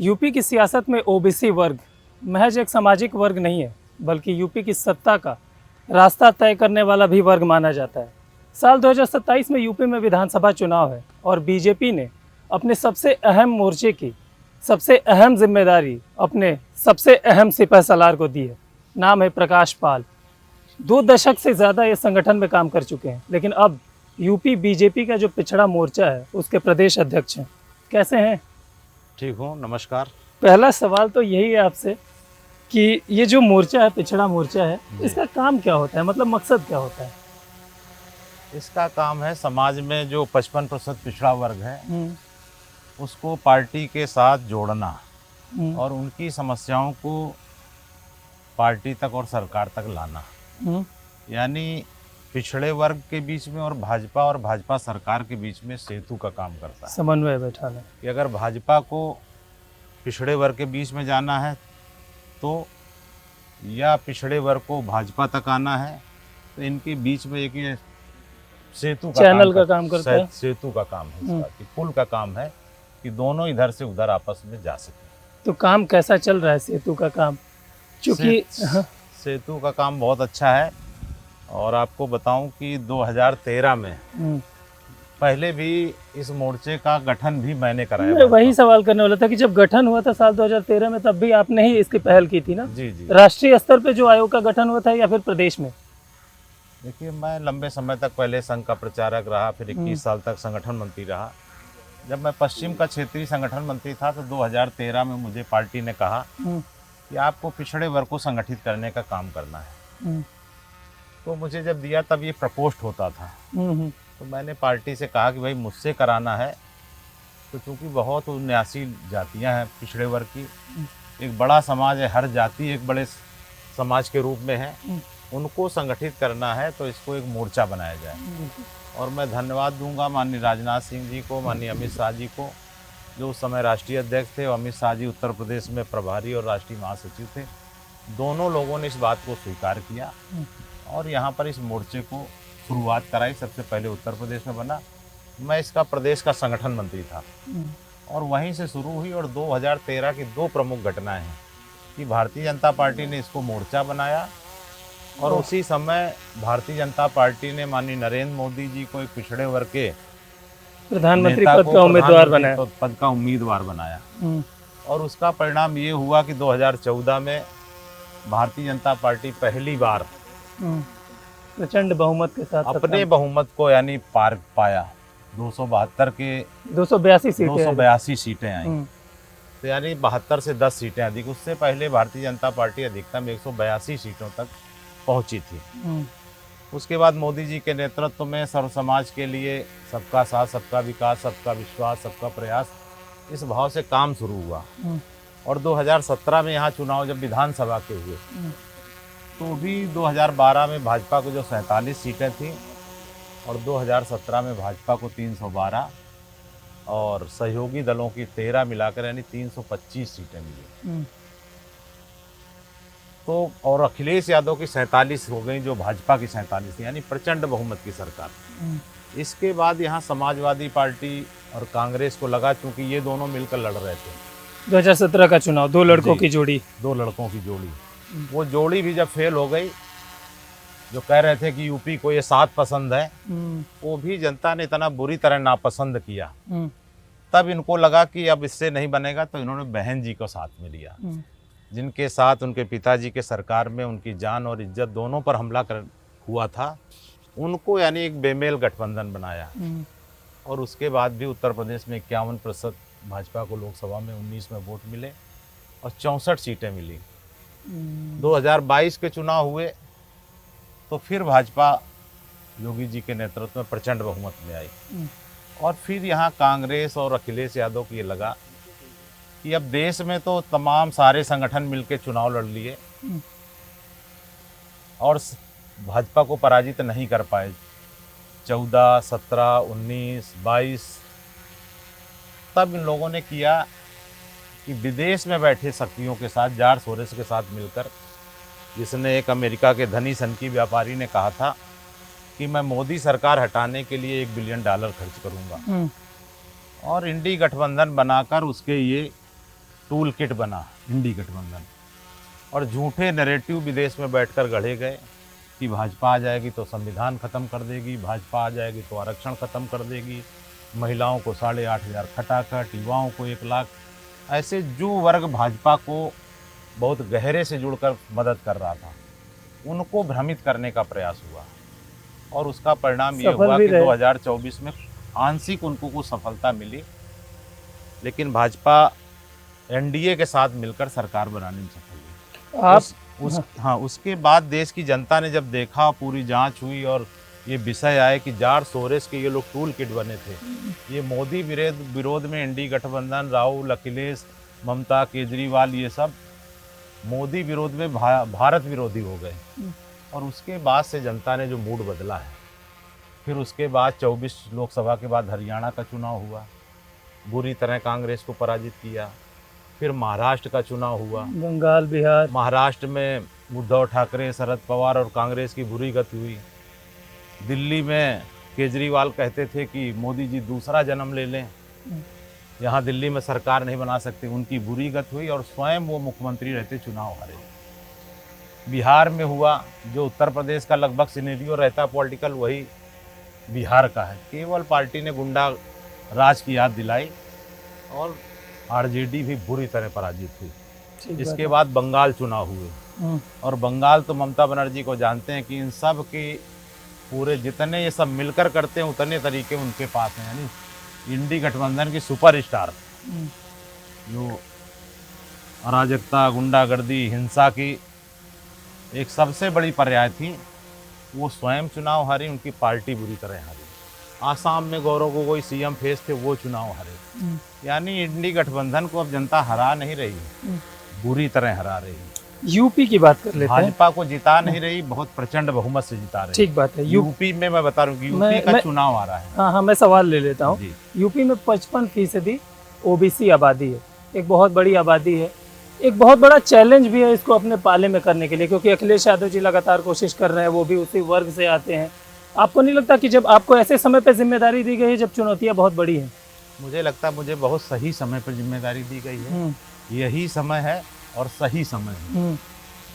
UP की सियासत में ओबीसी वर्ग महज एक सामाजिक वर्ग नहीं है, बल्कि यूपी की सत्ता का रास्ता तय करने वाला भी वर्ग माना जाता है। साल 2027 में यूपी में विधानसभा चुनाव है और बीजेपी ने अपने सबसे अहम मोर्चे की सबसे अहम जिम्मेदारी अपने सबसे अहम सिपहसालार को दी है। नाम है प्रकाश पाल। 2 दशक से ज़्यादा ये संगठन में काम कर चुके हैं, लेकिन अब यूपी बीजेपी का जो पिछड़ा मोर्चा है उसके प्रदेश अध्यक्ष हैं। कैसे हैं? ठीक हूँ, नमस्कार। पहला सवाल तो यही है आपसे कि ये जो मोर्चा है, पिछड़ा मोर्चा है, इसका काम क्या होता है, मतलब मकसद क्या होता है? इसका काम है समाज में जो 55% पिछड़ा वर्ग है उसको पार्टी के साथ जोड़ना और उनकी समस्याओं को पार्टी तक और सरकार तक लाना। यानी पिछड़े वर्ग के बीच में और भाजपा सरकार के बीच में सेतु का काम करता है, समन्वय बैठाना। कि अगर भाजपा को पिछड़े वर्ग के बीच में जाना है तो या पिछड़े वर्ग को भाजपा तक आना है तो इनके बीच में एक ये सेतु का चैनल का काम करता है। सेतु का काम है इसका, कि पुल का काम है कि दोनों इधर से उधर आपस में जा सके। तो काम कैसा चल रहा है सेतु का काम? क्योंकि सेतु का काम बहुत अच्छा है। और आपको बताऊं कि 2013 में पहले भी इस मोर्चे का गठन भी मैंने कराया। मैं वही सवाल करने वाला था कि जब गठन हुआ था साल 2013 में, तब भी आपने ही इसकी पहल की थी ना? जी जी। राष्ट्रीय स्तर पे जो आयोग का गठन हुआ था या फिर प्रदेश में? देखिए, मैं लंबे समय तक पहले संघ का प्रचारक रहा, फिर 21 साल तक संगठन मंत्री रहा। जब मैं पश्चिम का क्षेत्रीय संगठन मंत्री था तो 2013 में मुझे पार्टी ने कहा कि आपको पिछड़े वर्ग को संगठित करने का काम करना है। तो मुझे जब दिया तब ये प्रपोस्ट होता था। तो मैंने पार्टी से कहा कि भाई मुझसे कराना है, तो चूँकि बहुत 79 जातियाँ हैं पिछड़े वर्ग की, एक बड़ा समाज है, हर जाति एक बड़े समाज के रूप में है, उनको संगठित करना है तो इसको एक मोर्चा बनाया जाए। और मैं धन्यवाद दूंगा माननीय राजनाथ सिंह जी को, माननीय अमित शाह जी को, जो उस समय राष्ट्रीय अध्यक्ष थे, और अमित शाह जी उत्तर प्रदेश में प्रभारी और राष्ट्रीय महासचिव थे। दोनों लोगों ने इस बात को स्वीकार किया और यहाँ पर इस मोर्चे को शुरुआत कराई। सबसे पहले उत्तर प्रदेश में बना। मैं इसका प्रदेश का संगठन मंत्री था और वहीं से शुरू हुई। और 2013 की 2 प्रमुख घटनाएं हैं कि भारतीय जनता पार्टी ने इसको मोर्चा बनाया और उसी समय भारतीय जनता पार्टी ने माननीय नरेंद्र मोदी जी को एक पिछड़े वर्ग के प्रधानमंत्री पद का उम्मीदवार बनाया। पद का उम्मीदवार बनाया। और उसका परिणाम ये हुआ कि 2014 में भारतीय जनता पार्टी पहली बार प्रचंड बहुमत के साथ अपने बहुमत को यानी पार पाया। 272 के 282 सीटें आई। तो यानी 72 से 10 सीटें अधिक। उससे पहले भारतीय जनता पार्टी अधिकतम 182 सीटों तक पहुंची थी। उसके बाद मोदी जी के नेतृत्व में सर्व समाज के लिए सबका साथ, सबका विकास, सबका विश्वास, सबका प्रयास, इस भाव से काम शुरू हुआ। और 2017 में यहाँ चुनाव जब विधानसभा के हुए तो भी 2012 में भाजपा को जो 47 सीटें थी और 2017 में भाजपा को 312 और सहयोगी दलों की 13 मिलाकर यानी 325 सीटें मिली। तो और अखिलेश यादव की 47 हो गई, जो भाजपा की 47 थी, यानी प्रचंड बहुमत की सरकार। इसके बाद यहाँ समाजवादी पार्टी और कांग्रेस को लगा, चूंकि ये दोनों मिलकर लड़ रहे थे 2017 का चुनाव, 2 लड़कों की जोड़ी। 2 लड़कों की जोड़ी। वो जोड़ी भी जब फेल हो गई, जो कह रहे थे कि यूपी को ये 7 पसंद है, वो भी जनता ने इतना बुरी तरह नापसंद किया। तब इनको लगा कि अब इससे नहीं बनेगा, तो इन्होंने बहन जी को साथ में लिया, जिनके साथ उनके पिताजी के सरकार में उनकी जान और इज्जत दोनों पर हमला हुआ था। उनको यानी एक बेमेल गठबंधन बनाया। और उसके बाद भी उत्तर प्रदेश में 51% भाजपा को लोकसभा में 19 में वोट मिले और 64 सीटें मिली। 2022 के चुनाव हुए तो फिर भाजपा योगी जी के नेतृत्व में प्रचंड बहुमत में आई। और फिर यहाँ कांग्रेस और अखिलेश यादव को ये लगा कि अब देश में तो तमाम सारे संगठन मिलकर चुनाव लड़ लिए और भाजपा को पराजित नहीं कर पाए। 14, 17, 19, 22 तब इन लोगों ने किया कि विदेश में बैठे शक्तियों के साथ, जॉर्ज सोरोस के साथ मिलकर, जिसने एक अमेरिका के धनी सनकी व्यापारी ने कहा था कि मैं मोदी सरकार हटाने के लिए $1 बिलियन खर्च करूंगा। और इंडी गठबंधन बनाकर उसके ये टूल किट बना इंडी गठबंधन, और झूठे नैरेटिव विदेश में बैठकर गढ़े गए कि भाजपा आ जाएगी तो संविधान खत्म कर देगी, भाजपा आ जाएगी तो आरक्षण खत्म कर देगी, महिलाओं को 8,500 खटाखट, युवाओं को 1 लाख। ऐसे जो वर्ग भाजपा को बहुत गहरे से जुड़कर मदद कर रहा था, उनको भ्रमित करने का प्रयास हुआ, और उसका परिणाम ये हुआ कि 2024 में आंशिक उनको कुछ सफलता मिली, लेकिन भाजपा एनडीए के साथ मिलकर सरकार बनाने में सफल हुई। हाँ, उसके बाद देश की जनता ने जब देखा, पूरी जांच हुई और ये विषय आए कि जाट सोरेस के ये लोग टूल किट बने थे, ये मोदी विरोध में एनडीए गठबंधन, राहुल, अखिलेश, ममता, केजरीवाल, ये सब मोदी विरोध में भारत विरोधी हो गए। और उसके बाद से जनता ने जो मूड बदला है, फिर उसके बाद 24 लोकसभा के बाद हरियाणा का चुनाव हुआ, बुरी तरह कांग्रेस को पराजित किया। फिर महाराष्ट्र का चुनाव हुआ, बंगाल, बिहार। महाराष्ट्र में उद्धव ठाकरे, शरद पवार और कांग्रेस की बुरी गति हुई। दिल्ली में केजरीवाल कहते थे कि मोदी जी दूसरा जन्म ले लें, यहाँ दिल्ली में सरकार नहीं बना सकते, उनकी बुरी गति हुई और स्वयं वो मुख्यमंत्री रहते चुनाव हारे। बिहार में हुआ, जो उत्तर प्रदेश का लगभग सिनेरियो रहता पॉलिटिकल, वही बिहार का है। केवल पार्टी ने गुंडा राज की याद दिलाई और आरजेडी भी बुरी तरह पराजित हुई। इसके बाद बंगाल चुनाव हुए, और बंगाल तो ममता बनर्जी को जानते हैं कि इन सब के पूरे जितने ये सब मिलकर करते हैं उतने तरीके उनके पास हैं। यानी इंडी गठबंधन की सुपरस्टार, जो अराजकता, गुंडागर्दी, हिंसा की एक सबसे बड़ी पर्याय थी, वो स्वयं चुनाव हारी, उनकी पार्टी बुरी तरह हारी। आसाम में गौरव गोगोई सीएम फेस थे, वो चुनाव हारे। यानी इंडी गठबंधन को अब जनता हरा नहीं रही, बुरी तरह हरा रही है। यूपी की बात कर लेते हैं। भाजपा को जिता नहीं रही, बहुत प्रचंड बहुमत से जिता रही। ठीक बात है। यूपी में मैं बता रहा हूँ, यूपी का चुनाव आ रहा है। हाँ, मैं सवाल ले लेता हूँ। यूपी में 55% ओबीसी आबादी है, एक बहुत बड़ी आबादी है, एक बहुत बड़ा चैलेंज भी है इसको अपने पाले में करने के लिए, क्योंकि अखिलेश यादव जी लगातार कोशिश कर रहे हैं, वो भी उसी वर्ग से आते हैं। आपको नहीं लगता कि जब आपको ऐसे समय पर जिम्मेदारी दी गई है जब चुनौतियाँ बहुत बड़ी हैं? मुझे लगता है मुझे बहुत सही समय पर जिम्मेदारी दी गई है, यही समय है और सही समय है,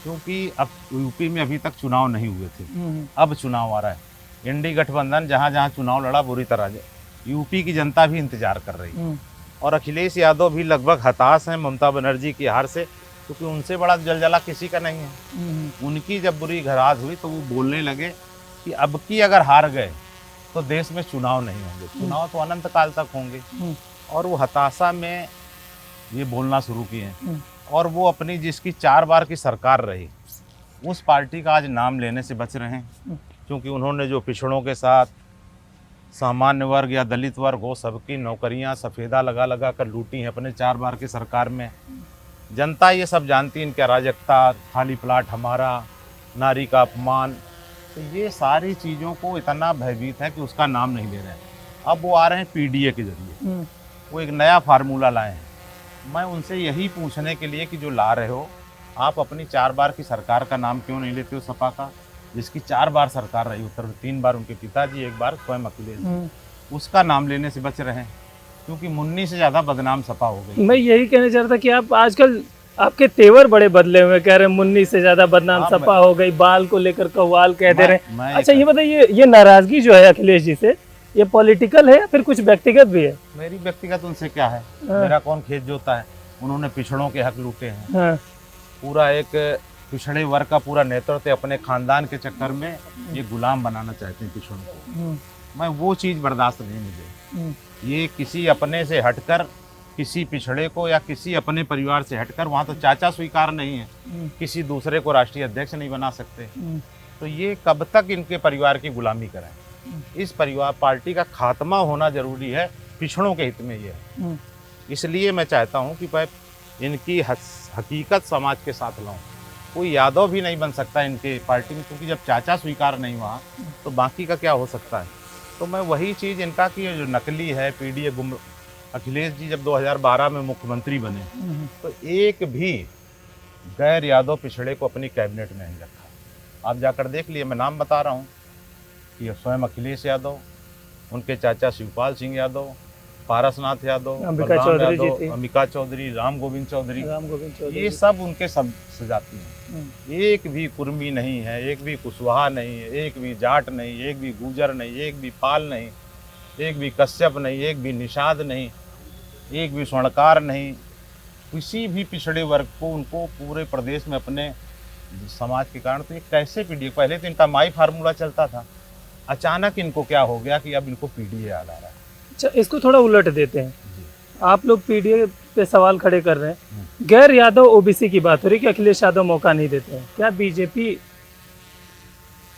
क्योंकि अब यूपी में अभी तक चुनाव नहीं हुए थे, अब चुनाव आ रहा है। इंडी गठबंधन जहाँ जहाँ चुनाव लड़ा, बुरी तरह यूपी की जनता भी इंतजार कर रही है, और अखिलेश यादव भी लगभग हताश हैं ममता बनर्जी की हार से, क्योंकि उनसे बड़ा जलजला किसी का नहीं है। उनकी जब बुरी घरात हुई तो वो बोलने लगे कि अब की अगर हार गए तो देश में चुनाव नहीं होंगे, चुनाव तो अनंत काल तक होंगे, और वो हताशा में ये बोलना शुरू किए। और वो अपनी जिसकी 4 बार की सरकार रही, उस पार्टी का आज नाम लेने से बच रहे हैं, क्योंकि उन्होंने जो पिछड़ों के साथ, सामान्य वर्ग या दलित वर्ग हो, सबकी नौकरियां सफ़ेदा लगा लगा कर लूटी हैं अपने 4 बार की सरकार में। जनता ये सब जानती है, इनकी अराजकता, खाली प्लाट हमारा, नारी का अपमान, तो ये सारी चीज़ों को इतना भयभीत है कि उसका नाम नहीं ले रहे हैं। अब वो आ रहे हैं पीडीए के जरिए, वो एक नया फार्मूला लाए हैं। मैं उनसे यही पूछने के लिए कि जो ला रहे हो, आप अपनी 4 बार की सरकार का नाम क्यों नहीं लेते हो सपा का, जिसकी 4 बार सरकार रही, उत्तर में 3 बार उनके पिताजी, 1 बार स्वयं अखिलेश, उसका नाम लेने से बच रहे हैं, क्योंकि मुन्नी से ज़्यादा बदनाम सपा हो गई। मैं यही कहना चाह रहा था कि आप आजकल आपके तेवर बड़े बदले हुए, कह रहे हैं मुन्नी से ज्यादा बदनाम सपा हो गई, बाल को लेकर कव्वाल कह दे रहे हैं। अच्छा ये बताइए, ये नाराजगी जो है अखिलेश जी से, ये पॉलिटिकल है या फिर कुछ व्यक्तिगत भी है? मेरी व्यक्तिगत उनसे क्या है, मेरा कौन खेत जोता है। उन्होंने पिछड़ों के हक लूटे हैं, पूरा एक पिछड़े वर्ग का पूरा नेतृत्व अपने खानदान के चक्कर में ये गुलाम बनाना चाहते हैं पिछड़ों को। मैं वो चीज़ बर्दाश्त नहीं मुझे। ये किसी अपने से हटकर, किसी पिछड़े को या किसी अपने परिवार से हटकर, वहाँ तो चाचा स्वीकार नहीं है, किसी दूसरे को राष्ट्रीय अध्यक्ष नहीं बना सकते, तो ये कब तक इनके परिवार की गुलामी करें? इस परिवार पार्टी का खात्मा होना जरूरी है, पिछड़ों के हित में ये है। इसलिए मैं चाहता हूँ कि मैं इनकी हकीकत समाज के साथ लाऊं। कोई यादव भी नहीं बन सकता इनके पार्टी में, क्योंकि जब चाचा स्वीकार नहीं हुआ तो बाकी का क्या हो सकता है। तो मैं वही चीज़ इनका कि जो नकली है पीडीए अखिलेश जी जब 2012 में मुख्यमंत्री बने तो एक भी गैर यादव पिछड़े को अपनी कैबिनेट में नहीं रखा। आप जाकर देख लिए, मैं नाम बता रहा हूँ कि स्वयं अखिलेश यादव, उनके चाचा शिवपाल सिंह यादव, पारसनाथ यादव, अंबिका बलराम चौधरी जी यादव, थी। अंबिका चौधरी, राम गोविंद चौधरी, चौधरी। ये सब उनके सब सजाती हैं। हम्म, एक भी कुर्मी नहीं है, एक भी कुशवाहा नहीं है, एक भी जाट नहीं, एक भी गुजर नहीं, एक भी पाल नहीं, एक भी कश्यप नहीं, एक भी निषाद नहीं, एक भी स्वर्णकार नहीं। किसी भी पिछड़े वर्ग को उनको पूरे प्रदेश में अपने समाज के कारण, तो ये कैसे पीडीए, पहले तो इनका माई फार्मूला चलता था, अचानक इनको क्या हो गया कि अब इनको पीडीए याद आ रहा है। अच्छा, इसको थोड़ा उलट देते हैं। जी। आप लोग पीडीए पे सवाल खड़े कर रहे हैं, गैर यादव ओबीसी की बात हो रही है कि अखिलेश यादव मौका नहीं देते हैं। क्या बीजेपी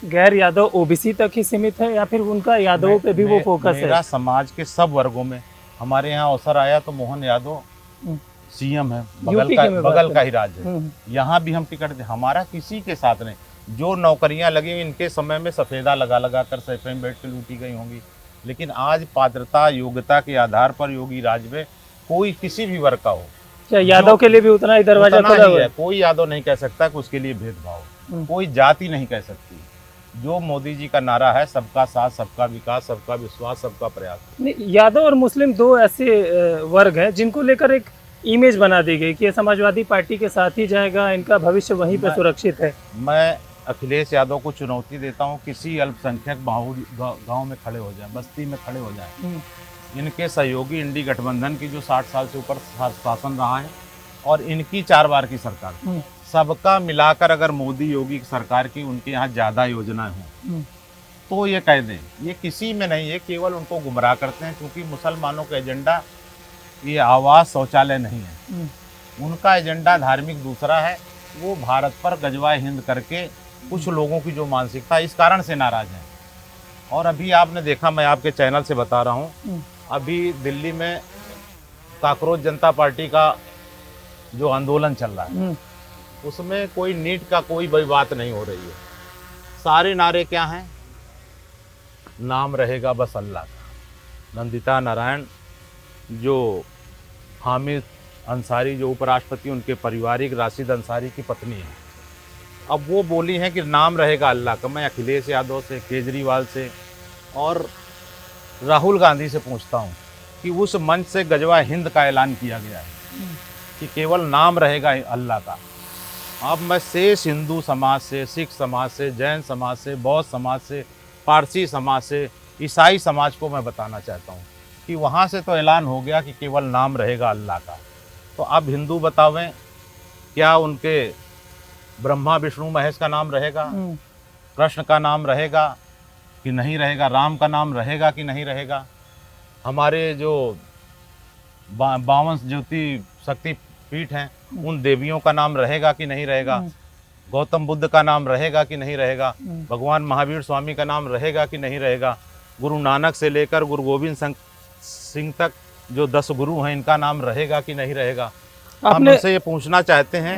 गैर यादव ओबीसी तक ही सीमित है या फिर उनका यादवों पे भी वो फोकस है? मेरा समाज के सब वर्गों में, हमारे यहाँ अवसर आया तो मोहन यादव हम्म, सीएम है, यूपी के में बात बगल का करें। ही राज्य है, हम्म, यहाँ भी हम टिकट दे, हमारा किसी के साथ नहीं। जो नौकरियां लगी इनके समय में सफेदा लगा लगा कर सैफे में बैठ के लूटी गई होंगी, लेकिन आज पात्रता योग्यता के आधार पर योगी राज में कोई किसी भी वर्ग का हो, क्या यादव के लिए भी उतना ही दरवाजा उतना खुला ही हुआ है। है? कोई यादव नहीं कह सकता कि उसके लिए भेदभाव, हम्म। कोई जाति नहीं कह सकती। जो मोदी जी का नारा है, सबका साथ, सबका विकास, सबका विश्वास, सबका प्रयास। नहीं, यादव और मुस्लिम दो ऐसे वर्ग हैं जिनको लेकर एक इमेज बना दी गई कि ये समाजवादी पार्टी के साथ ही जाएगा, इनका भविष्य वहीं पे सुरक्षित है। मैं अखिलेश यादव को चुनौती देता हूँ, किसी अल्पसंख्यक गांव में खड़े हो जाए, बस्ती में खड़े हो जाए। इनके सहयोगी इंडी गठबंधन की जो 60 साल से ऊपर शासन रहा है और इनकी 4 बार की सरकार, सबका मिलाकर अगर मोदी योगी की सरकार की उनके यहाँ ज़्यादा योजनाएं हों तो ये कह दें, ये किसी में नहीं है, केवल उनको गुमराह करते हैं। क्योंकि मुसलमानों का एजेंडा ये आवास शौचालय नहीं है, उनका एजेंडा धार्मिक दूसरा है। वो भारत पर गजवाए हिंद करके कुछ लोगों की जो मानसिकता, इस कारण से नाराज है। और अभी आपने देखा, मैं आपके चैनल से बता रहा हूँ, अभी दिल्ली में काकरोच जनता पार्टी का जो आंदोलन चल रहा है, उसमें कोई नीट का कोई बड़ी बात नहीं हो रही है। सारे नारे क्या हैं? नाम रहेगा बस अल्लाह का। नंदिता नारायण जो हामिद अंसारी जो उपराष्ट्रपति, उनके पारिवारिक राशिद अंसारी की पत्नी है, अब वो बोली है कि नाम रहेगा अल्लाह का। मैं अखिलेश यादव से, केजरीवाल से और राहुल गांधी से पूछता हूँ कि उस मंच से गजवा हिंद का ऐलान किया गया है कि केवल नाम रहेगा अल्लाह का। अब मैं शेष हिंदू समाज से, सिख समाज से, जैन समाज से, बौद्ध समाज से, पारसी समाज से, ईसाई समाज को मैं बताना चाहता हूँ कि वहाँ से तो ऐलान हो गया कि केवल नाम रहेगा अल्लाह का। तो अब हिंदू बतावें, क्या उनके ब्रह्मा विष्णु महेश का नाम रहेगा, कृष्ण का नाम रहेगा कि नहीं रहेगा, राम का नाम रहेगा कि नहीं रहेगा, हमारे जो 52 ज्योति शक्ति पीठ हैं उन देवियों का नाम रहेगा कि नहीं रहेगा, गौतम बुद्ध का नाम रहेगा कि नहीं रहेगा, भगवान महावीर स्वामी का नाम रहेगा कि नहीं रहेगा, गुरु नानक से लेकर गुरु गोविंद सिंह तक जो 10 गुरु हैं, इनका नाम रहेगा कि नहीं रहेगा। हम उनसे ये पूछना चाहते हैं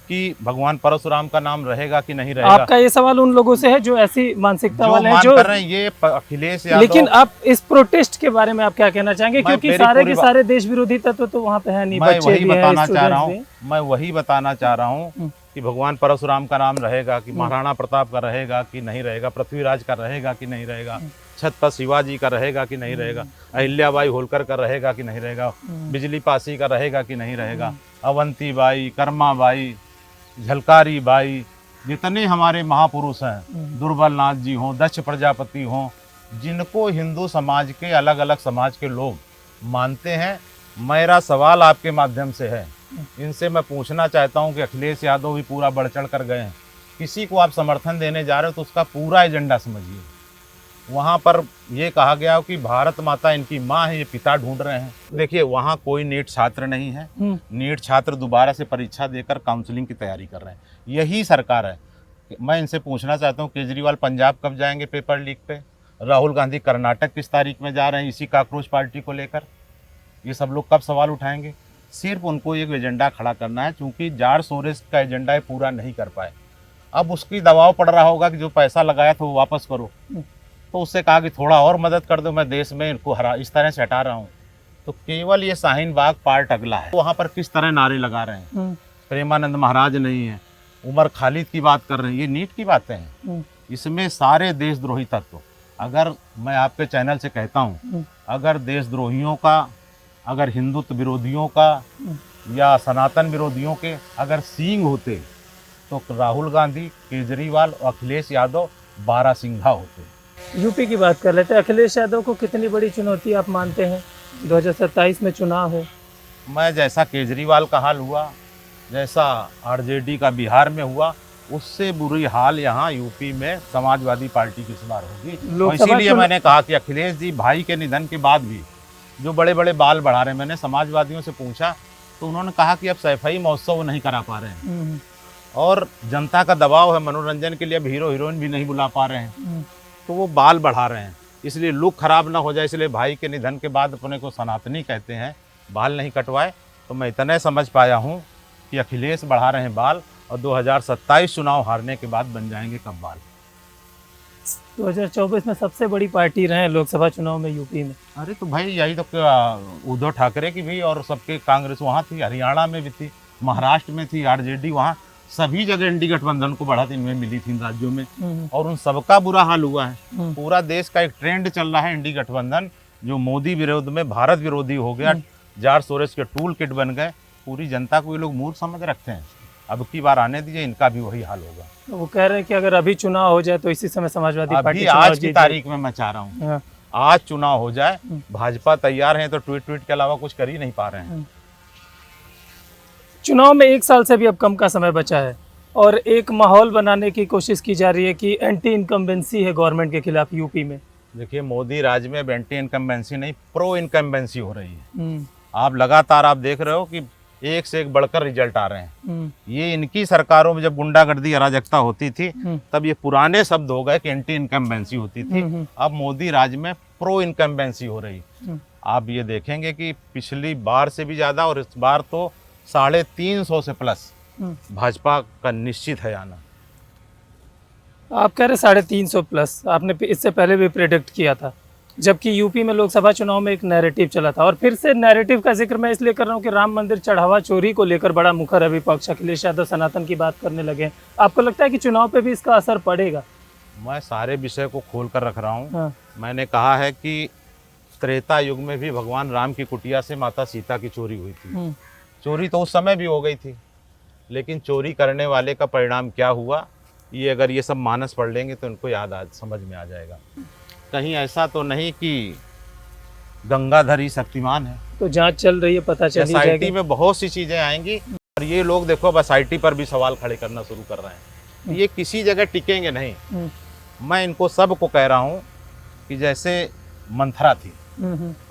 कि भगवान परशुराम का नाम रहेगा कि नहीं रहेगा। आपका ये सवाल उन लोगों से है जो ऐसी मानसिकता वाले हैं, जो कर रहे हैं, ये अखिलेश यादव। लेकिन आप इस प्रोटेस्ट के बारे में आप क्या कहना चाहेंगे? क्योंकि सारे के सारे देश विरोधी तत्व तो वहाँ पे है नहीं, मैं बच्चे वही भी हैं, बताना चाह रहा स्टूडेंट्स हूँ, मैं वही बताना चाह रहा हूँ कि भगवान परशुराम का नाम रहेगा कि महाराणा प्रताप का रहेगा कि नहीं रहेगा, पृथ्वीराज का रहेगा कि नहीं रहेगा, छत्रपति शिवाजी का रहेगा कि नहीं रहेगा, अहिल्याबाई होलकर का रहेगा कि नहीं रहेगा, बिजली पासी का रहेगा कि नहीं रहेगा, अवंती बाई, कर्मा बाई, झलकारी बाई, जितने हमारे महापुरुष हैं, दुर्बल नाथ जी हों, दक्ष प्रजापति हों, जिनको हिंदू समाज के अलग अलग समाज के लोग मानते हैं। मेरा सवाल आपके माध्यम से है, इनसे मैं पूछना चाहता हूं कि अखिलेश यादव भी पूरा बढ़ चढ़ कर गए हैं, किसी को आप समर्थन देने जा रहे हो तो उसका पूरा एजेंडा समझिए। वहाँ पर ये कहा गया कि भारत माता इनकी माँ है, ये पिता ढूंढ रहे हैं। देखिए, वहाँ कोई नीट छात्र नहीं है, नीट छात्र दोबारा से परीक्षा देकर काउंसलिंग की तैयारी कर रहे हैं, यही सरकार है। मैं इनसे पूछना चाहता हूँ, केजरीवाल पंजाब कब जाएंगे पेपर लीक पे? राहुल गांधी कर्नाटक किस तारीख में जा रहे हैं इसी काकरोच पार्टी को लेकर? ये सब लोग कब सवाल उठाएंगे? सिर्फ उनको एक एजेंडा खड़ा करना है, क्योंकि जार्ज सोरेस का एजेंडा पूरा नहीं कर पाए। अब उसकी दबाव पड़ रहा होगा कि जो पैसा लगाया था वो वापस करो, तो उससे कहा कि थोड़ा और मदद कर दो, मैं देश में इनको इस तरह से हटा रहा हूँ। तो केवल ये शाहीन बाग पार्ट अगला है। वहाँ पर किस तरह नारे लगा रहे हैं, प्रेमानंद महाराज नहीं है, उमर खालिद की बात कर रहे हैं, ये नीट की बातें हैं। इसमें सारे देशद्रोही तत्व अगर मैं आपके चैनल से कहता हूँ, अगर देशद्रोहियों का, अगर हिंदुत्व विरोधियों का या सनातन विरोधियों के अगर सींग होते तो राहुल गांधी, केजरीवाल और अखिलेश यादव 12 सिंघा होते। यूपी की बात कर लेते हैं। अखिलेश यादव को कितनी बड़ी चुनौती आप मानते हैं? 2027 में चुनाव है। मैं जैसा केजरीवाल का हाल हुआ, जैसा आरजेडी का बिहार में हुआ, उससे बुरी हाल यहाँ यूपी में समाजवादी पार्टी की इस बार होगी। और इसीलिए मैंने कहा कि अखिलेश जी भाई के निधन के बाद भी जो बड़े बड़े बाल बढ़ा रहे हैं, मैंने समाजवादियों से पूछा तो उन्होंने कहा कि अब सैफई महोत्सव नहीं करा पा रहे हैं और जनता का दबाव है, मनोरंजन के लिए अब हीरो हीरोइन भी नहीं बुला पा रहे हैं, तो वो बाल बढ़ा रहे हैं। इसलिए लुक खराब ना हो जाए, इसलिए भाई के निधन के बाद अपने को सनातनी कहते हैं, बाल नहीं कटवाए। तो मैं इतना समझ पाया हूँ कि अखिलेश बढ़ा रहे हैं बाल और 2027 चुनाव हारने के बाद बन जाएंगे कब बाल। 2024 में सबसे बड़ी पार्टी रहे लोकसभा चुनाव में यूपी में। अरे तो भाई यही तो उद्धव ठाकरे की भी और सबके, कांग्रेस वहाँ थी, हरियाणा में भी थी, महाराष्ट्र में थी, आरजेडी वहाँ, सभी जगह इंडी गठबंधन को बढ़त इनमें मिली थी इन राज्यों में, और उन सबका बुरा हाल हुआ है। पूरा देश का एक ट्रेंड चल रहा है इंडी गठबंधन, जो मोदी विरोध में भारत विरोधी हो गया, जॉर्ज सोरोस के टूल किट बन गए। पूरी जनता को ये लोग मूर्ख समझ रखते हैं। अब की बार आने दीजिए, इनका भी वही हाल होगा। तो वो कह रहे हैं कि अगर अभी चुनाव हो जाए तो इसी समय समाजवादी पार्टी आज की तारीख में मैं चाह रहा हूँ आज चुनाव हो जाए। भाजपा तैयार है तो ट्वीट के अलावा कुछ कर ही नहीं पा रहे हैं। चुनाव में 1 साल से भी अब कम का समय बचा है और एक माहौल बनाने की कोशिश की जा रही है कि एंटी इनकम्बेंसी है गवर्नमेंट के खिलाफ यूपी में। देखिए, मोदी राज में एंटी इनकम्बेंसी नहीं, प्रो इनकम्बेंसी हो रही है। आप लगातार आप देख रहे हो कि एक से एक बढ़कर रिजल्ट आ रहे हैं। ये इनकी सरकारों में जब गुंडागर्दी अराजकता होती थी तब ये पुराने शब्द हो गए कि एंटी इनकम्बेंसी होती थी। अब मोदी राज में प्रो इनकम्बेंसी हो रही। आप ये देखेंगे कि पिछली बार से भी ज्यादा और इस बार तो 350 से प्लस भाजपा का निश्चित है आना। आप कह रहे 350 प्लस, आपने इससे पहले भी प्रेडिक्ट किया था, जबकि यूपी में लोकसभा चुनाव में एक नैरेटिव चला था। और फिर से नैरेटिव का जिक्र मैं इसलिए कर रहा हूँ कि राम मंदिर चढ़ावा चोरी को लेकर बड़ा मुखर है विपक्ष। अखिलेश यादव सनातन की बात करने लगे। आपको लगता है कि चुनाव पे भी इसका असर पड़ेगा? मैं सारे विषय को खोल कर रख रहा हूँ। मैंने कहा है कि त्रेता युग में भी भगवान राम की कुटिया से माता सीता की चोरी हुई थी। चोरी तो उस समय भी हो गई थी, लेकिन चोरी करने वाले का परिणाम क्या हुआ, ये अगर ये सब मानस पढ़ लेंगे तो उनको याद समझ में आ जाएगा। कहीं ऐसा तो नहीं कि गंगाधर ही शक्तिमान है। तो जांच चल रही है, पता चल जाएगा। एसआईटी में बहुत सी चीजें आएंगी और ये लोग देखो अब एसआईटी पर भी सवाल खड़े करना शुरू कर रहे हैं। ये किसी जगह टिकेंगे नहीं। मैं इनको सबको कह रहा हूँ कि जैसे मंथरा थी,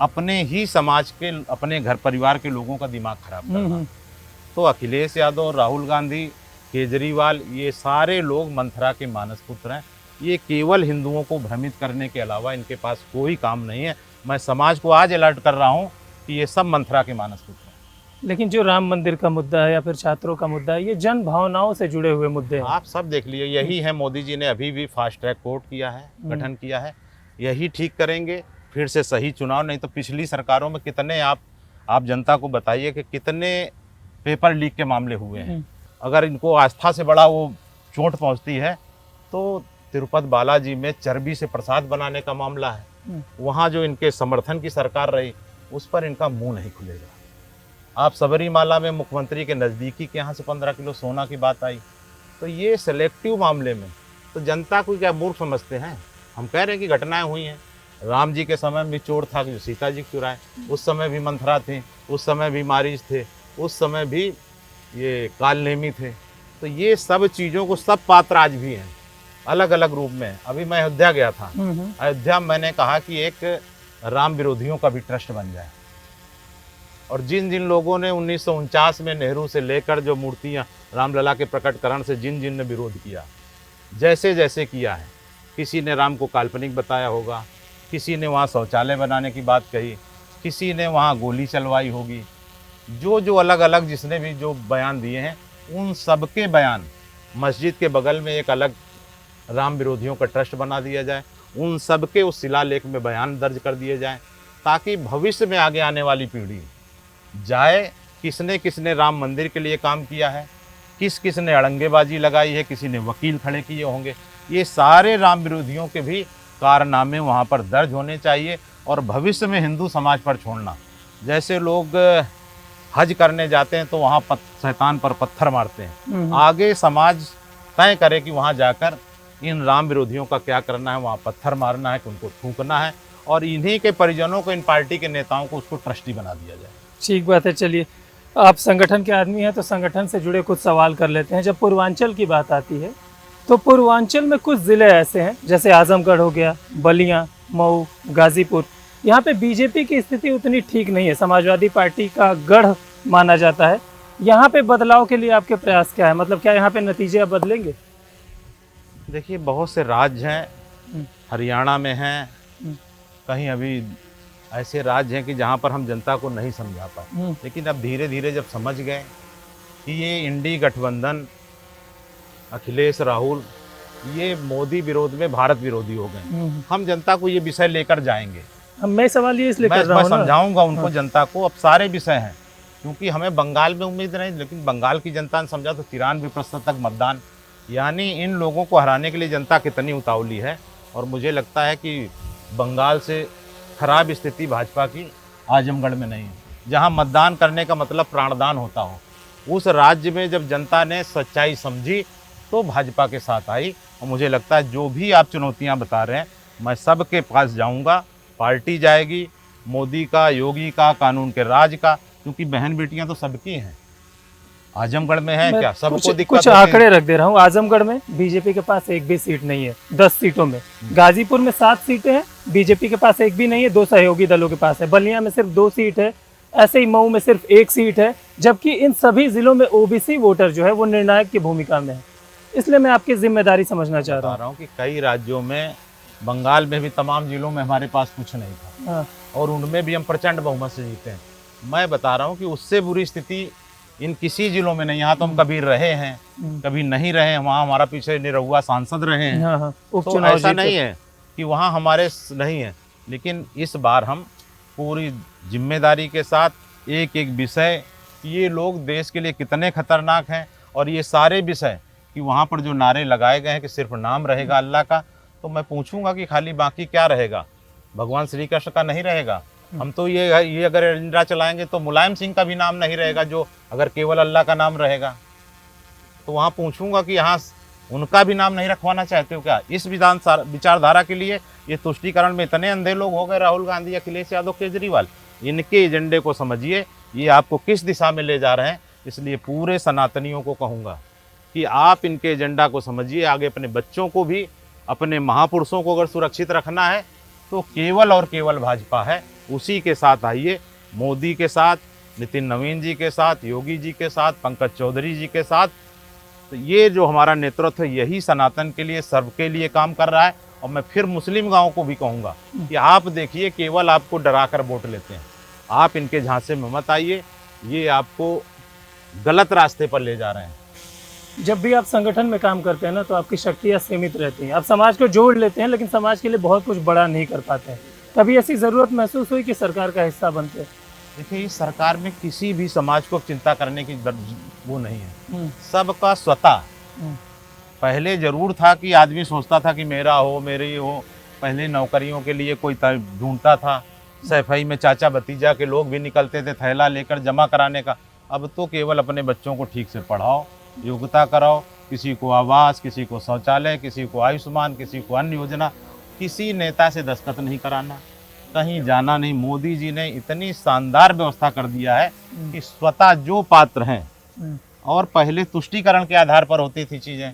अपने ही समाज के, अपने घर परिवार के लोगों का दिमाग खराब करना, तो अखिलेश यादव, राहुल गांधी, केजरीवाल, ये सारे लोग मंथरा के मानस पुत्र हैं। ये केवल हिंदुओं को भ्रमित करने के अलावा इनके पास कोई काम नहीं है। मैं समाज को आज अलर्ट कर रहा हूँ कि ये सब मंथरा के मानस पुत्र हैं। लेकिन जो राम मंदिर का मुद्दा है या फिर छात्रों का मुद्दा है, ये जन भावनाओं से जुड़े हुए मुद्दे हैं। आप सब देख लीजिए, यही है। मोदी जी ने अभी भी फास्ट ट्रैक कोर्ट किया है, गठन किया है। यही ठीक करेंगे फिर से सही चुनाव। नहीं तो पिछली सरकारों में कितने आप जनता को बताइए कि कितने पेपर लीक के मामले हुए हैं। अगर इनको आस्था से बड़ा वो चोट पहुंचती है तो तिरुपति बालाजी में चर्बी से प्रसाद बनाने का मामला है। वहाँ जो इनके समर्थन की सरकार रही उस पर इनका मुंह नहीं खुलेगा। आप सबरीमाला में मुख्यमंत्री के नज़दीकी के यहाँ से 15 किलो सोना की बात आई, तो ये सेलेक्टिव मामले में तो जनता को क्या मूर्ख समझते हैं। हम कह रहे हैं कि घटनाएं हुई हैं। राम जी के समय भी चोर था जो सीता जी चुराए, उस समय भी मंथरा थी, उस समय भी मारीच थे, उस समय भी ये कालनेमी थे। तो ये सब चीज़ों को सब पात्र आज भी हैं, अलग अलग रूप में। अभी मैं अयोध्या गया था। अयोध्या मैंने कहा कि एक राम विरोधियों का भी ट्रस्ट बन जाए, और जिन जिन लोगों ने 1949 में नेहरू से लेकर जो मूर्तियां रामलला के प्रकटकरण से जिन जिन ने विरोध किया, जैसे जैसे किया है, किसी ने राम को काल्पनिक बताया होगा, किसी ने वहाँ शौचालय बनाने की बात कही, किसी ने वहाँ गोली चलवाई होगी, जो अलग अलग जिसने भी जो बयान दिए हैं, उन सब के बयान मस्जिद के बगल में एक अलग राम विरोधियों का ट्रस्ट बना दिया जाए, उन सब के उस शिलालेख में बयान दर्ज कर दिए जाएं, ताकि भविष्य में आगे आने वाली पीढ़ी जाए किसने किसने राम मंदिर के लिए काम किया है, किसने अड़ंगेबाजी लगाई है, किसी ने वकील खड़े किए होंगे। ये सारे राम विरोधियों के भी कारनामे वहाँ पर दर्ज होने चाहिए और भविष्य में हिंदू समाज पर छोड़ना। जैसे लोग हज करने जाते हैं तो वहाँ शैतान पर पत्थर मारते हैं, आगे समाज तय करे कि वहाँ जाकर इन राम विरोधियों का क्या करना है, वहाँ पत्थर मारना है कि उनको थूकना है, और इन्हीं के परिजनों को, इन पार्टी के नेताओं को उसको ट्रस्टी बना दिया जाए। ठीक बात है। चलिए, आप संगठन के आदमी हैं तो संगठन से जुड़े कुछ सवाल कर लेते हैं। जब पूर्वांचल की बात आती है तो पूर्वांचल में कुछ ज़िले ऐसे हैं जैसे आजमगढ़ हो गया, बलिया, मऊ, गाजीपुर, यहाँ पे बीजेपी की स्थिति उतनी ठीक नहीं है, समाजवादी पार्टी का गढ़ माना जाता है। यहाँ पे बदलाव के लिए आपके प्रयास क्या है, मतलब क्या यहाँ पे नतीजे अब बदलेंगे? देखिए, बहुत से राज्य हैं, हरियाणा में हैं, कहीं अभी ऐसे राज्य हैं कि जहाँ पर हम जनता को नहीं समझा पाए, लेकिन अब धीरे धीरे जब समझ गए कि ये इंडी गठबंधन, अखिलेश राहुल, ये मोदी विरोध में भारत विरोधी हो गए, हम जनता को ये विषय लेकर जाएंगे। मैं सवाल ये इसलिए कर रहा मैं हूँ ना, समझाऊंगा उनको, जनता को अब सारे विषय हैं, क्योंकि हमें बंगाल में उम्मीद नहीं, लेकिन बंगाल की जनता ने समझा तो 93% तक मतदान, यानी इन लोगों को हराने के लिए जनता कितनी उतावली है। और मुझे लगता है कि बंगाल से खराब स्थिति भाजपा की आजमगढ़ में नहीं है, जहां मतदान करने का मतलब प्राणदान होता हो। उस राज्य में जब जनता ने सच्चाई समझी तो भाजपा के साथ आई, और मुझे लगता है जो भी आप चुनौतियां बता रहे हैं, मैं सबके पास जाऊंगा, पार्टी जाएगी, मोदी का, योगी का, कानून के राज का, क्योंकि बहन बेटियां तो सबकी हैं। आजमगढ़ में है क्या, सबको दिक्कत? कुछ आंकड़े रख दे रहा हूँ। आजमगढ़ में बीजेपी के पास एक भी सीट नहीं है 10 सीटों में। गाजीपुर में 7 सीटें हैं, बीजेपी के पास एक भी नहीं है, 2 सहयोगी दलों के पास है। बलिया में सिर्फ 2 सीट है, ऐसे ही मऊ में सिर्फ 1 सीट है, जबकि इन सभी जिलों में ओबीसी वोटर जो है वो निर्णायक की भूमिका में है। इसलिए मैं आपकी जिम्मेदारी समझना चाह रहा हूँ कि कई राज्यों में, बंगाल में भी तमाम जिलों में हमारे पास कुछ नहीं था, और उनमें भी हम प्रचंड बहुमत से जीते हैं। मैं बता रहा हूँ कि उससे बुरी स्थिति इन किसी जिलों में नहीं। यहाँ तो हम कभी रहे हैं, कभी नहीं रहे, वहाँ हमारा पीछे निरहुआ सांसद रहे हैं, तो ऐसा नहीं है कि वहाँ हमारे नहीं है। लेकिन इस बार हम पूरी जिम्मेदारी के साथ एक एक विषय, ये लोग देश के लिए कितने खतरनाक हैं, और ये सारे विषय कि वहाँ पर जो नारे लगाए गए हैं कि सिर्फ नाम रहेगा अल्लाह का, तो मैं पूछूंगा कि खाली बाकी क्या रहेगा, भगवान श्री कृष्ण का नहीं रहेगा। हम तो ये अगर एजेंडा चलाएंगे तो मुलायम सिंह का भी नाम नहीं रहेगा, जो अगर केवल अल्लाह का नाम रहेगा। तो वहाँ पूछूंगा कि यहाँ उनका भी नाम नहीं रखवाना चाहते हो क्या? इस विचारधारा के लिए ये तुष्टीकरण में इतने अंधे लोग हो गए, राहुल गांधी, अखिलेश यादव, केजरीवाल। इनके एजेंडे को समझिए, ये आपको किस दिशा में ले जा रहे हैं। इसलिए पूरे सनातनियों को कहूँगा कि आप इनके एजेंडा को समझिए। आगे अपने बच्चों को भी, अपने महापुरुषों को अगर सुरक्षित रखना है तो केवल और केवल भाजपा है, उसी के साथ आइए। मोदी के साथ, नितिन नवीन जी के साथ, योगी जी के साथ, पंकज चौधरी जी के साथ। तो ये जो हमारा नेतृत्व है, यही सनातन के लिए, सबके लिए काम कर रहा है। और मैं फिर मुस्लिम गांवों को भी कहूँगा कि आप देखिए, केवल आपको डरा कर वोट लेते हैं, आप इनके झांसे में मत आइए, ये आपको गलत रास्ते पर ले जा रहे हैं। जब भी आप संगठन में काम करते हैं ना, तो आपकी शक्तियाँ सीमित रहती हैं। आप समाज को जोड़ लेते हैं, लेकिन समाज के लिए बहुत कुछ बड़ा नहीं कर पाते हैं। कभी ऐसी ज़रूरत महसूस हुई कि सरकार का हिस्सा बनते हैं? देखिए, इस सरकार में किसी भी समाज को चिंता करने की वो नहीं है, सबका स्वतः। पहले जरूर था कि आदमी सोचता था कि मेरा हो, मेरी हो। पहले नौकरियों के लिए कोई ढूंढता था, सफाई में चाचा भतीजा के लोग भी निकलते थे थैला लेकर जमा कराने का। अब तो केवल अपने बच्चों को ठीक से पढ़ाओ, योग्यता कराओ, किसी को आवास, किसी को शौचालय, किसी को आयुष्मान, किसी को अन्य योजना। किसी नेता से दस्तखत नहीं कराना, कहीं जाना नहीं। मोदी जी ने इतनी शानदार व्यवस्था कर दिया है कि स्वतः जो पात्र हैं, और पहले तुष्टीकरण के आधार पर होती थी चीज़ें,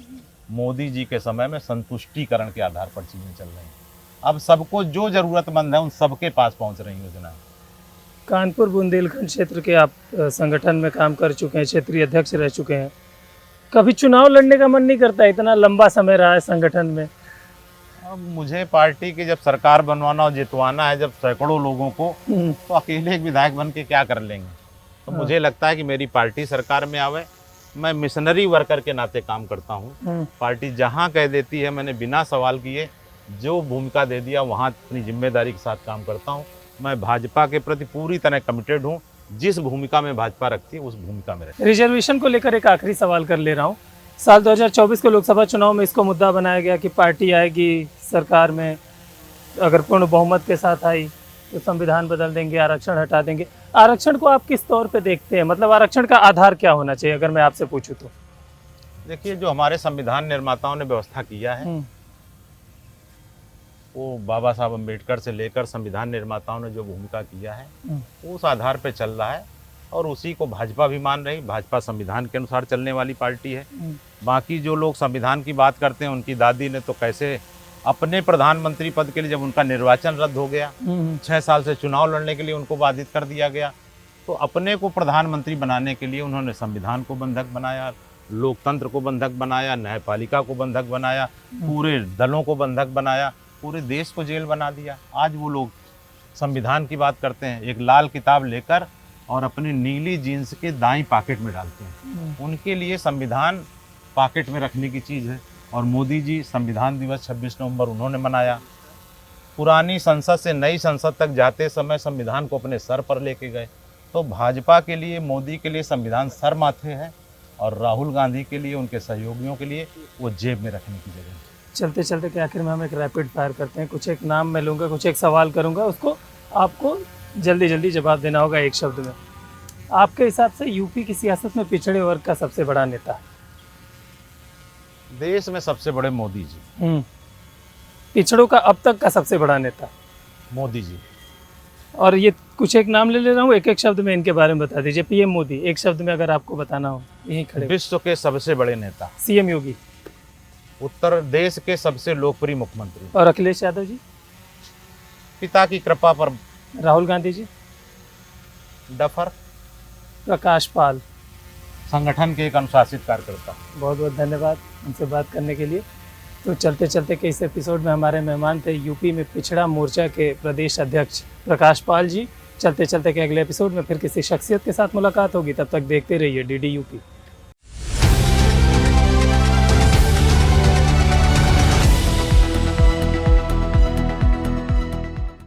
मोदी जी के समय में संतुष्टीकरण के आधार पर चीज़ें चल रही हैं। अब सबको जो ज़रूरतमंद है उन सबके पास पहुंच रही योजना। कानपुर बुंदेलखंड क्षेत्र के आप संगठन में काम कर चुके हैं, क्षेत्रीय अध्यक्ष रह चुके हैं। कभी चुनाव लड़ने का मन नहीं करता? इतना लंबा समय रहा है संगठन में। अब मुझे पार्टी की जब सरकार बनवाना और जितवाना है, जब सैकड़ों लोगों को, तो अकेले एक विधायक बन के क्या कर लेंगे। तो मुझे लगता है कि मेरी पार्टी सरकार में आवे। मैं मिशनरी वर्कर के नाते काम करता हूँ। पार्टी जहाँ कह देती है, मैंने बिना सवाल किए जो भूमिका दे दिया वहाँ अपनी जिम्मेदारी के साथ काम करता हूँ। मैं भाजपा के प्रति पूरी तरह कमिटेड हूँ। जिस भूमिका में भाजपा रखती है उस भूमिका में रहती है। रिजर्वेशन को लेकर एक आखिरी सवाल कर ले रहा हूँ। साल 2024 के लोकसभा चुनाव में इसको मुद्दा बनाया गया कि पार्टी आएगी सरकार में अगर पूर्ण बहुमत के साथ आई तो संविधान बदल देंगे, आरक्षण हटा देंगे। आरक्षण को आप किस तौर पे देखते हैं? मतलब आरक्षण का आधार क्या होना चाहिए, अगर मैं आपसे पूछूं तो? देखिए, जो हमारे संविधान निर्माताओं ने व्यवस्था किया है, वो बाबा साहब अम्बेडकर से लेकर संविधान निर्माताओं ने जो भूमिका किया है, वो उस आधार पे चल रहा है और उसी को भाजपा भी मान रही। भाजपा संविधान के अनुसार चलने वाली पार्टी है। बाकी जो लोग संविधान की बात करते हैं, उनकी दादी ने तो कैसे अपने प्रधानमंत्री पद के लिए, जब उनका निर्वाचन रद्द हो गया, 6 साल से चुनाव लड़ने के लिए उनको बाधित कर दिया गया, तो अपने को प्रधानमंत्री बनाने के लिए उन्होंने संविधान को बंधक बनाया, लोकतंत्र को बंधक बनाया, न्यायपालिका को बंधक बनाया, पूरे दलों को बंधक बनाया, पूरे देश को जेल बना दिया। आज वो लोग संविधान की बात करते हैं, एक लाल किताब लेकर और अपनी नीली जीन्स के दाईं पॉकेट में डालते हैं। उनके लिए संविधान पॉकेट में रखने की चीज़ है। और मोदी जी संविधान दिवस 26 नवंबर उन्होंने मनाया। पुरानी संसद से नई संसद तक जाते समय संविधान को अपने सर पर लेके गए। तो भाजपा के लिए, मोदी के लिए संविधान सर माथे है और राहुल गांधी के लिए, उनके सहयोगियों के लिए वो जेब में रखने की जगह है। चलते चलते के आखिर में हम एक रैपिड फायर करते हैं। कुछ एक नाम मैं लूँगा, कुछ एक सवाल करूँगा, उसको आपको जल्दी जल्दी जवाब देना होगा एक शब्द में। आपके हिसाब से यूपी की सियासत में पिछड़े वर्ग का सबसे बड़ा नेता? देश में सबसे बड़े मोदी जी। पिछड़ों का अब तक का सबसे बड़ा नेता? मोदी जी। और ये कुछ एक नाम ले रहा हूँ, एक एक शब्द में इनके बारे में बता दीजिए। पीएम मोदी, एक शब्द में अगर आपको बताना हो, यहीं खड़े। विश्व के सबसे बड़े नेता? सीएम योगी। उत्तर देश के सबसे लोकप्रिय मुख्यमंत्री? और अखिलेश यादव जी? पिता की कृपा पर? राहुल गांधी जी? डफर? प्रकाश पाल? संगठन के एक अनुशासित कार्यकर्ता। बहुत बहुत धन्यवाद हमसे बात करने के लिए। तो चलते चलते के इस एपिसोड में हमारे मेहमान थे यूपी में पिछड़ा मोर्चा के प्रदेश अध्यक्ष प्रकाश पाल जी। चलते चलते के अगले एपिसोड में फिर किसी शख्सियत के साथ मुलाकात होगी। तब तक देखते रहिए DD यूपी।